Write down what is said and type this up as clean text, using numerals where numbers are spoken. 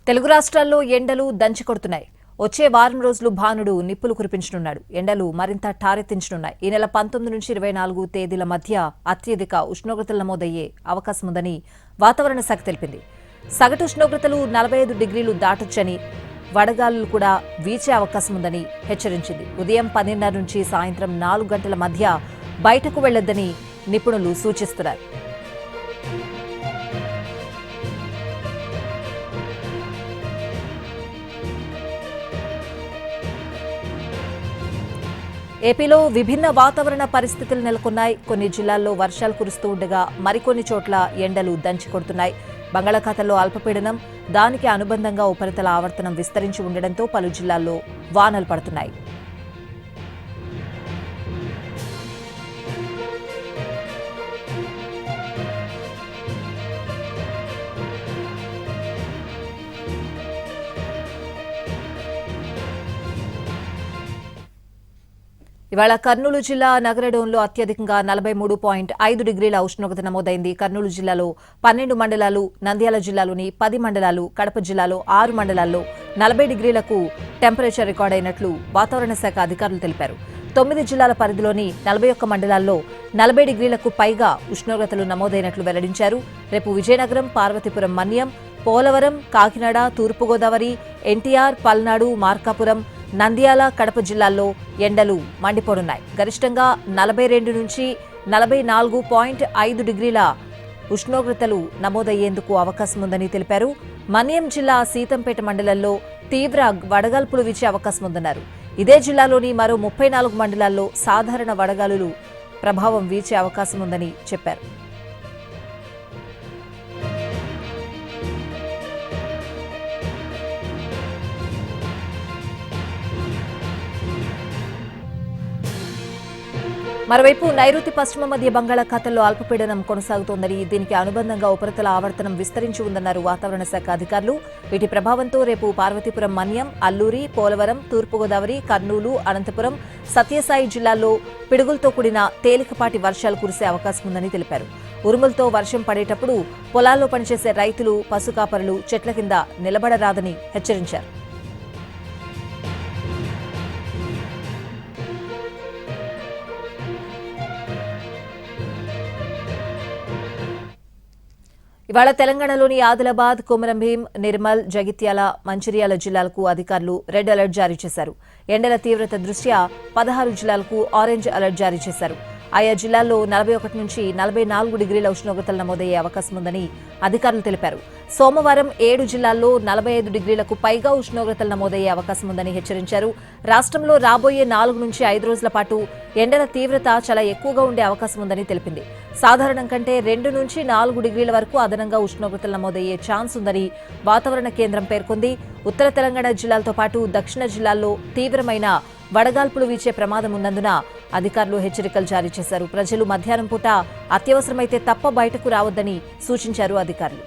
తెలుగు రాష్ట్రాల్లో ఎండలు దంచికొడుతున్నాయి. వచ్చే వారం రోజులు భానుడు నిప్పులు కురిపించనున్నాడు. ఎండలు మరింత ఠారెత్తించనున్నాయి. ఈ నెల 19 నుంచి 24 తేదీల మధ్య అత్యధిక ఉష్ణోగ్రతలు నమోదయ్యే అవకాశం ఉందని వాతావరణ శాఖ తెలిపింది. సగటు ఉష్ణోగ్రతలు 45 డిగ్రీలు దాటొచ్చని, వడగాలులు కూడా వీచే అవకాశం ఉందని హెచ్చరించింది. ఉదయం 10:30 నుంచి సాయంత్రం 4 గంటల మధ్య బయటకు వెళ్లొద్దని నిపుణులు సూచిస్తున్నారు. ఏపీలో విభిన్న వాతావరణ పరిస్థితులు నెలకొన్నాయి. కొన్ని జిల్లాల్లో వర్షాలు కురుస్తూ ఉండగా మరికొన్ని చోట్ల ఎండలు దంచికొడుతున్నాయి. బంగాళాఖాతంలో అల్పపీడనం, దానికి అనుబంధంగా ఉపరితల ఆవర్తనం విస్తరించి ఉండడంతో పలు జిల్లాల్లో వానలు పడుతున్నాయి. ఇవాళ కర్నూలు జిల్లా నగరడోన్లో అత్యధికంగా 43.5 డిగ్రీల ఉష్ణోగ్రత నమోదైంది. కర్నూలు జిల్లాలో 12 మండలాలు, నంద్యాల జిల్లాలోని 10 మండలాలు, కడప జిల్లాలో 6 మండలాల్లో 40 డిగ్రీలకు టెంపరేచర్ రికార్డైనట్లు వాతావరణ శాఖ అధికారులు తెలిపారు. 9 జిల్లాల పరిధిలోని 41 మండలాల్లో 40 డిగ్రీలకు పైగా ఉష్ణోగ్రతలు నమోదైనట్లు వెల్లడించారు. రేపు విజయనగరం, పార్వతీపురం, మన్యం, పోలవరం, కాకినాడ, తూర్పుగోదావరి, ఎన్టీఆర్, పల్నాడు, మార్కాపురం, నంద్యాల, కడప జిల్లాల్లో ఎండలు మండిపోనున్నాయి. గరిష్టంగా 42 నుంచి 44.5 డిగ్రీల ఉష్ణోగ్రతలు నమోదయ్యేందుకు అవకాశం ఉందని తెలిపారు. మన్యం జిల్లా సీతంపేట మండలంలో తీవ్ర వడగాల్పులు వీచే అవకాశం ఉందన్నారు. ఇదే జిల్లాలోని మరో 34 మండలాల్లో సాధారణ వడగాలులు ప్రభావం వీచే అవకాశం ఉందని చెప్పారు. మరోవైపు నైరుతి పశ్చిమ మధ్య బంగాళాఖాతంలో అల్పపీడనం కొనసాగుతోందని, దీనికి అనుబంధంగా ఉపరితల ఆవర్తనం విస్తరించి ఉందన్నారు వాతావరణ శాఖ అధికారులు. వీటి ప్రభావంతో రేపు పార్వతీపురం, మన్యం, అల్లూరి, పోలవరం, తూర్పుగోదావరి, కర్నూలు, అనంతపురం, సత్యసాయి జిల్లాల్లో పిడుగులతో కూడిన తేలికపాటి వర్షాలు కురిసే అవకాశం ఉందని తెలిపారు. ఉరుములతో వర్షం పడేటప్పుడు పొలాల్లో పనిచేసే రైతులు, పశుకాపరులు చెట్ల కింద నిలబడరాదని హెచ్చరించారు. ఇవాళ తెలంగాణలోని ఆదిలాబాద్, కొమరంభీం, నిర్మల్, జగిత్యాల, మంచిర్యాల జిల్లాలకు అధికారులు రెడ్ అలర్ట్ జారీ చేశారు. ఎండల తీవ్రత దృష్ట్యా 16 జిల్లాలకు ఆరెంజ్ అలర్ట్ జారీ చేశారు. ఆయా జిల్లాల్లో 41 నుంచి 44 డిగ్రీల ఉష్ణోగ్రతలు నమోదయ్యే అవకాశం ఉందని అధికారులు తెలిపారు. సోమవారం 7 జిల్లాల్లో 45 డిగ్రీలకు పైగా ఉష్ణోగ్రతలు నమోదయ్యే అవకాశం ఉందని హెచ్చరించారు. రాష్ట్రంలో రాబోయే 4 నుంచి 5 రోజుల పాటు ఎండల తీవ్రత చాలా ఎక్కువగా ఉండే అవకాశం ఉందని తెలిపింది. సాధారణం కంటే 2 నుంచి 4 డిగ్రీల వరకు అదనంగా ఉష్ణోగ్రతలు నమోదయ్యే ఛాన్స్ ఉందని వాతావరణ కేంద్రం పేర్కొంది. ఉత్తర తెలంగాణ జిల్లాలతో పాటు దక్షిణ జిల్లాల్లో తీవ్రమైన వడగాల్పులు వీచే ప్రమాదం ఉన్నందున అధికారులు హెచ్చరికలు జారీ చేశారు. ప్రజలు మధ్యాహ్నం పూట అత్యవసరమైతే తప్ప బయటకు రావద్దని సూచించారు అధికారులు.